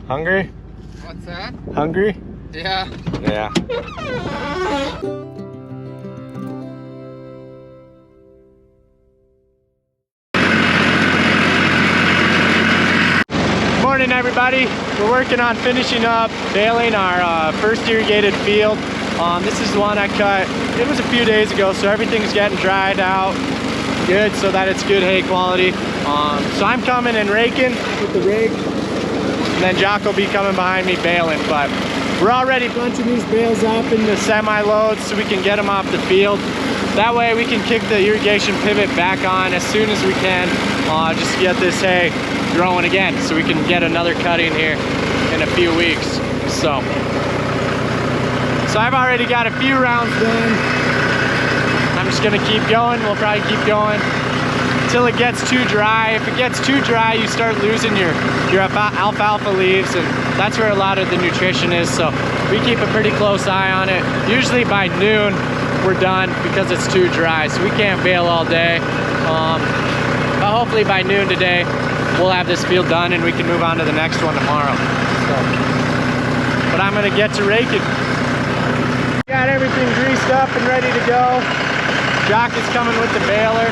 Hungry? What's that? Hungry? Yeah. Yeah. Morning everybody. We're working on finishing up baling our first irrigated field. This is the one I cut. It was a few days ago, so everything's getting dried out good so that it's good hay quality. So I'm coming and raking with the rig, and then Jaques will be coming behind me baling. But we're already bunching these bales up into semi-loads so we can get them off the field. That way we can kick the irrigation pivot back on as soon as we can, just to get this hay growing again so we can get another cutting here in a few weeks. So I've already got a few rounds done. I'm just gonna keep going. We'll probably keep going until it gets too dry. If it gets too dry, you start losing your alfalfa leaves, and that's where a lot of the nutrition is. So we keep a pretty close eye on it. Usually by noon, we're done because it's too dry. So we can't bale all day. But hopefully by noon today, we'll have this field done and we can move on to the next one tomorrow. But I'm gonna get to raking. Got everything greased up and ready to go. Jaques is coming with the baler.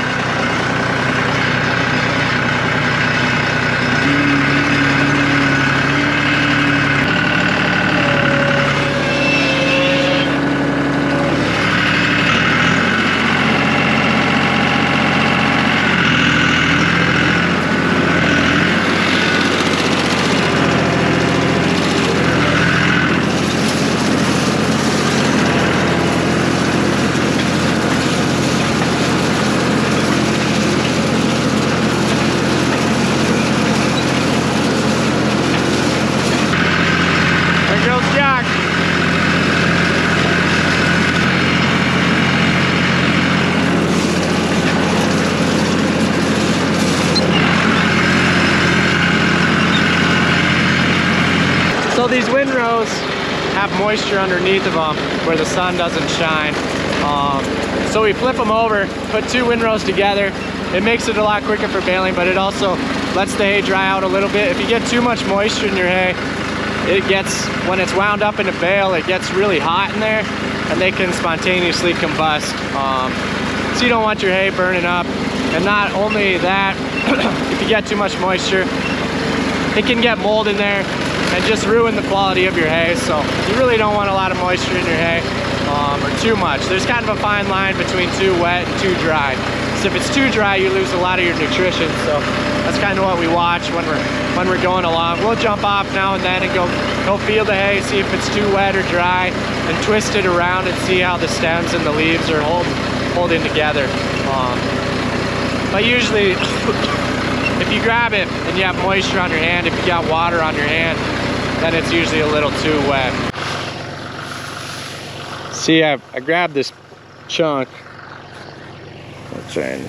So these windrows have moisture underneath of them where the sun doesn't shine. So we flip them over, put two windrows together. It makes it a lot quicker for baling, but it also lets the hay dry out a little bit. If you get too much moisture in your hay, when it's wound up in a bale, it gets really hot in there and they can spontaneously combust. So you don't want your hay burning up. And not only that, if you get too much moisture, it can get mold in there and just ruin the quality of your hay. So you really don't want a lot of moisture in your hay, or too much. There's kind of a fine line between too wet and too dry. So if it's too dry, you lose a lot of your nutrition. So that's kind of what we watch when we're going along. We'll jump off now and then and go feel the hay, see if it's too wet or dry, and twist it around and see how the stems and the leaves are holding together. But usually, if you grab it and you have moisture on your hand, if you got water on your hand, then it's usually a little too wet. See, I grabbed chunk. I'll try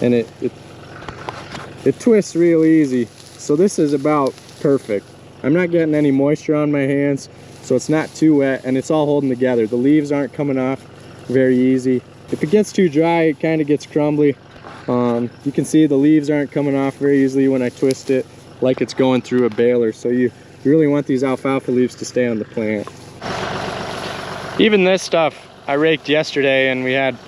and it twists real easy. So this is about perfect. I'm not getting any moisture on my hands, so it's not too wet, and it's all holding together. The leaves aren't coming off very easy. If it gets too dry, it kind of gets crumbly. You can see the leaves aren't coming off very easily when I twist it like it's going through a baler. So you really want these alfalfa leaves to stay on the plant. Even this stuff I raked yesterday, and we had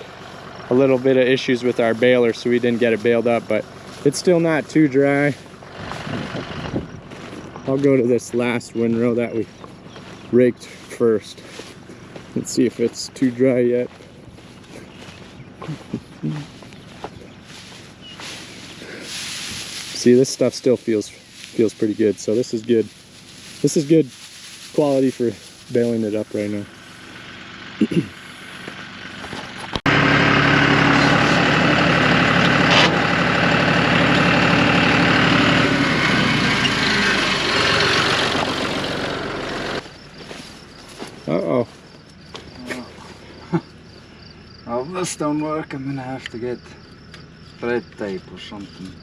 a little bit of issues with our baler, so we didn't get it baled up, but it's still not too dry. I'll go to this last windrow that we raked first. Let's see if it's too dry yet. See, this stuff still feels pretty good, so this is good. This is good quality for baling it up right now. Uh-oh. Well, if this don't work, I'm gonna have to get thread tape or something.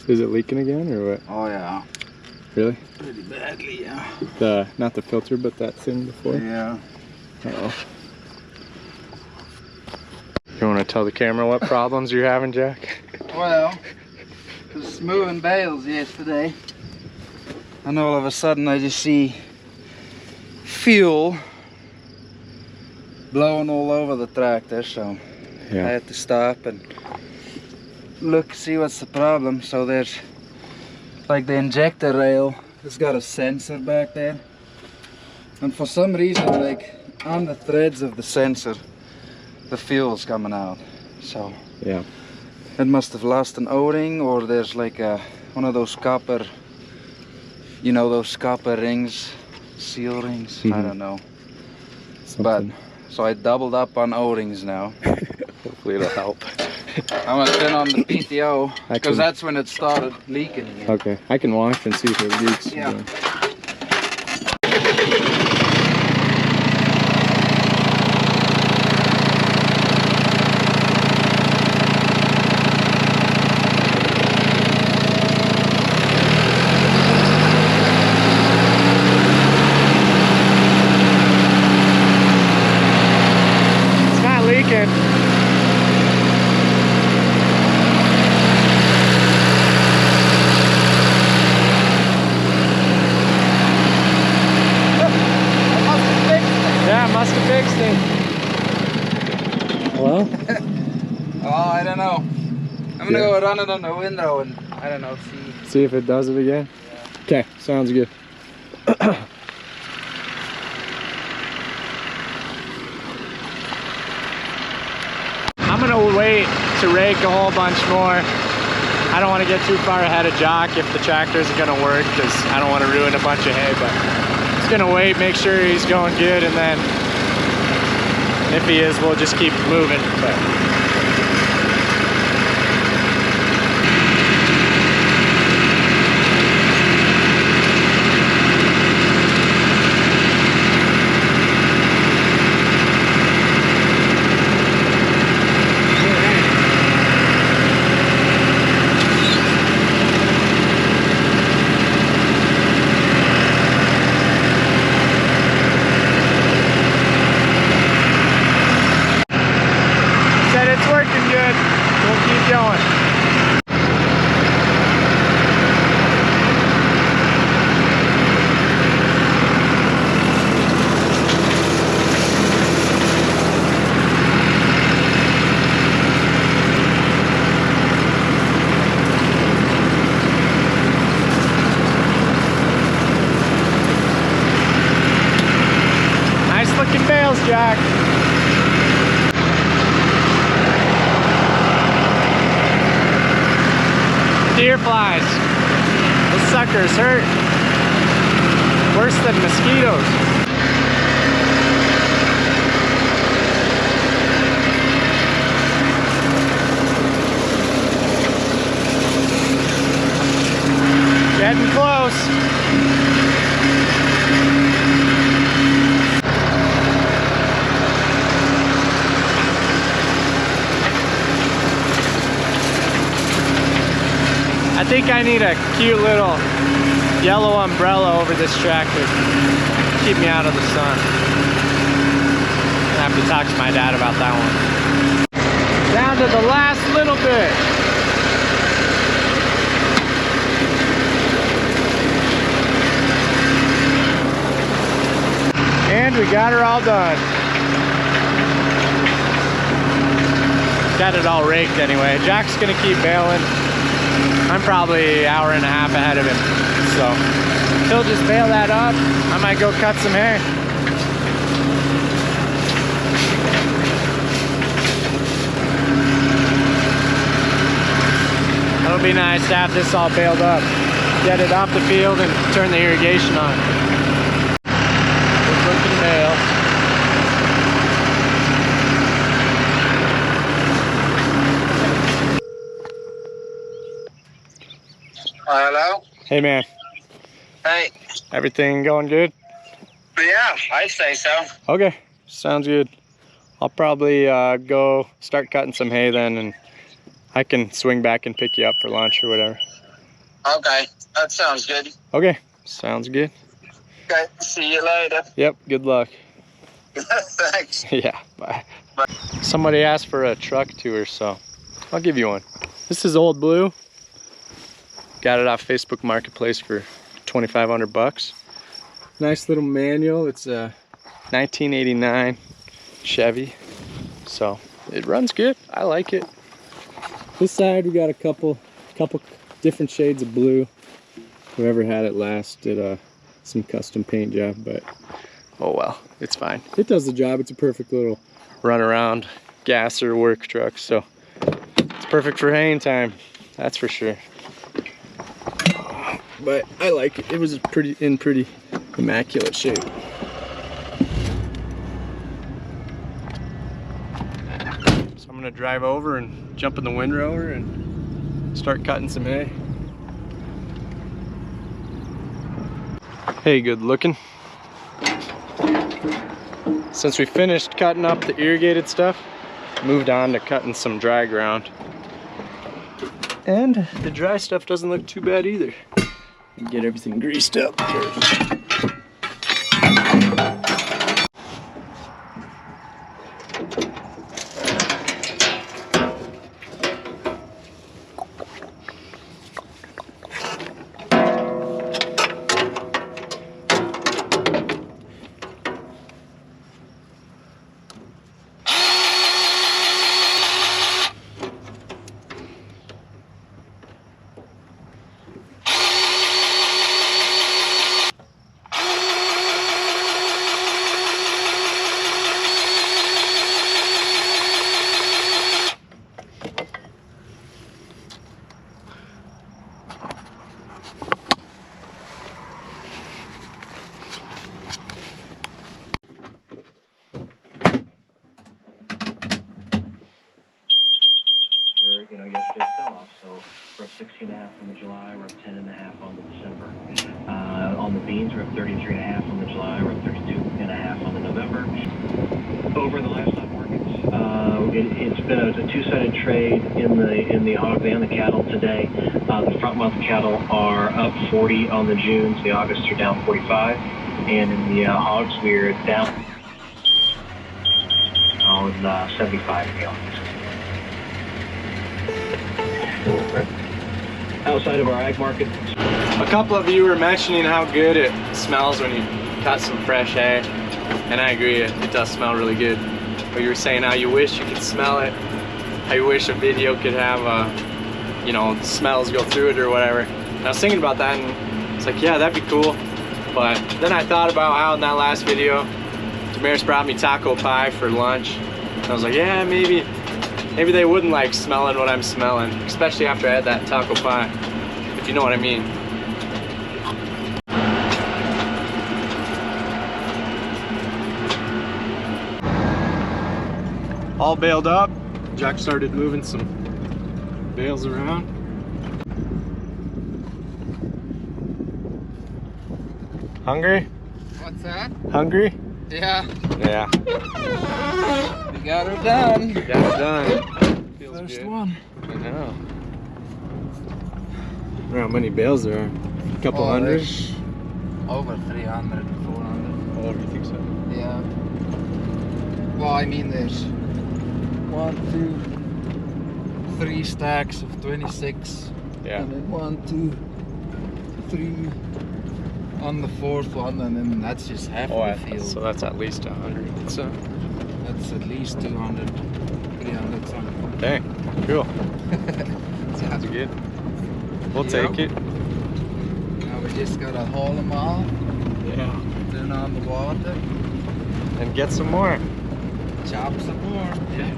Is it leaking again or what? Oh yeah. Really? Pretty badly, yeah. Not the filter, but that thing before? Yeah. Uh-oh. You want to tell the camera what problems you're having, Jack? Well, was moving bales yesterday, and all of a sudden I just see fuel blowing all over the tractor, so I had to stop and look, see what's the problem. So there's like the injector rail, it's got a sensor back there, and for some reason, like on the threads of the sensor, the fuel's coming out. So Yeah. it must have lost an O-ring, or there's like one of those copper, you know, those copper rings, seal rings, I don't know. Something. But so I doubled up on O-rings now. Hopefully it'll help. I'm gonna turn on the PTO I because can- that's when it started leaking again. Okay, I can watch and see if it leaks. Yeah. It's not leaking. Yeah, must have fixed it. Well, Oh, I don't know. I'm gonna go run it on the window and I don't know, see if it does it again. Okay, sounds good. I'm gonna wait to rake a whole bunch more. I don't want to get too far ahead of Jaques if the tractor isn't gonna work, because I don't want to ruin a bunch of hay, but just gonna wait, make sure he's going good, and then if he is, we'll just keep moving. But Jaques. Deer flies. Those suckers hurt. Worse than mosquitoes. Getting close. I think I need a cute little yellow umbrella over this tractor. Keep me out of the sun. I have to talk to my dad about that one. Down to the last little bit. And we got her all done. Got it all raked anyway. Jack's gonna keep baling. I'm probably an hour and a half ahead of him. So he'll just bale that up. I might go cut some hay. It'll be nice to have this all baled up. Get it off the field and turn the irrigation on. Good looking bale. Hello? Hey man, Hey. everything going good? Yeah, I say so. Okay, sounds good. I'll probably go start cutting some hay then, and I can swing back and pick you up for lunch or whatever. Okay, that sounds good. Okay, sounds good. Okay, see you later. Yep, good luck. Thanks. Yeah, bye. Somebody asked for a truck tour, so I'll give you one. This is Old Blue. Got it off Facebook Marketplace for 2,500 bucks. Nice little manual. It's a 1989 Chevy, so it runs good. I like it. This side we got a couple different shades of blue. Whoever had it last did some custom paint job, but oh well, it's fine. It does the job. It's a perfect little run around gas or work truck, so it's perfect for haying time, that's for sure. But I like it. It was in pretty immaculate shape. So I'm gonna drive over and jump in the windrower and start cutting some hay. Hey, good looking. Since we finished cutting up the irrigated stuff, moved on to cutting some dry ground. And the dry stuff doesn't look too bad either. Get everything greased up first. Yesterday fell off, so we're up 16.5 on the July, we're up 10.5 on the December. On the beans, we're up 33.5 on the July, we're up 32.5 on the November. Over the livestock markets, it's been a two-sided trade in the hogs and the cattle today. The front month cattle are up 40 on the Junes, the Augusts are down 45, and in the hogs we're down on 75 in the August. Outside of our ag market. A couple of you were mentioning how good it smells when you cut some fresh hay, and I agree, it does smell really good. But you were saying how you wish you could smell it, how you wish a video could have you know, smells go through it or whatever. And I was thinking about that, and it's like, yeah, that'd be cool. But then I thought about how in that last video, Damaris brought me taco pie for lunch. And I was like, yeah, maybe they wouldn't like smelling what I'm smelling, especially after I had that taco pie, if you know what I mean. All baled up. Jaques started moving some bales around. Hungry? What's that? Hungry? Yeah. Yeah. We got her done. Got it done. Feels First good. one. I know. I wonder how many bales there are. A couple hundred? There's over 300, 400. Oh, you think so? Yeah. Well, I mean, there's 1, 2, 3 stacks of 26. Yeah. And then 1, 2, 3 on the 4th one, and then that's just half of the field. So that's at least 100. So that's at least 200, 300 something. dang, cool. Sounds good. We'll take it. Now we just gotta haul them all. Yeah. Turn on the water. And get some more. Chop some more. Yeah.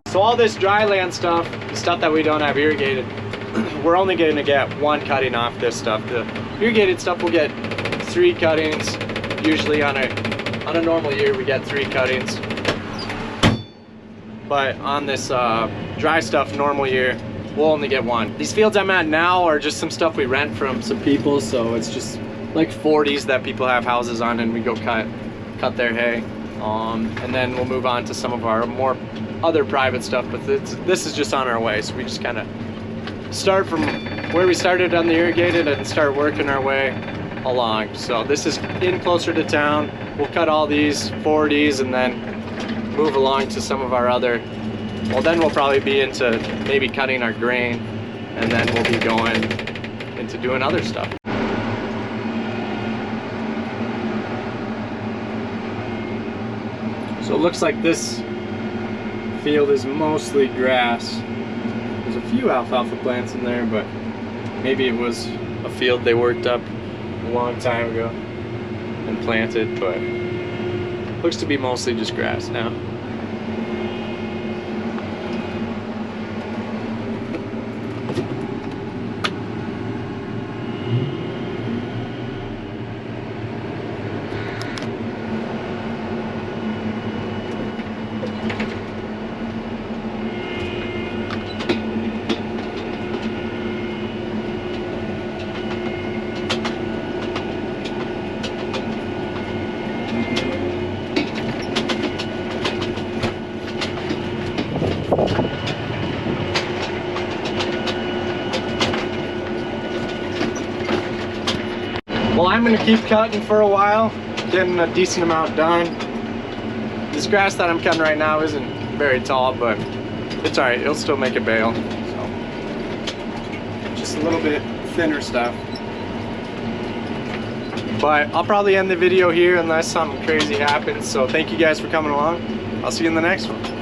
So all this dry land stuff, the stuff that we don't have irrigated, we're only going to get 1 cutting off this stuff. The irrigated stuff will get 3 cuttings. Usually on a normal year we get 3 cuttings. But on this dry stuff normal year, we'll only get 1. These fields I'm at now are just some stuff we rent from some people, so it's just like 40s that people have houses on, and we go cut their hay. And then we'll move on to some of our more other private stuff, but this is just on our way, so we just kind of start from where we started on the irrigated and start working our way along. So this is in closer to town. We'll cut all these 40s and then move along to some of our other, well, then we'll probably be into maybe cutting our grain, and then we'll be going into doing other stuff. So it looks like this field is mostly grass. There's a few alfalfa plants in there, but maybe it was a field they worked up a long time ago and planted, but looks to be mostly just grass now. Well, I'm gonna keep cutting for a while, getting a decent amount done. This grass that I'm cutting right now isn't very tall, but it's alright, it'll still make a bale. So, just a little bit thinner stuff. But I'll probably end the video here unless something crazy happens. So thank you guys for coming along. I'll see you in the next one.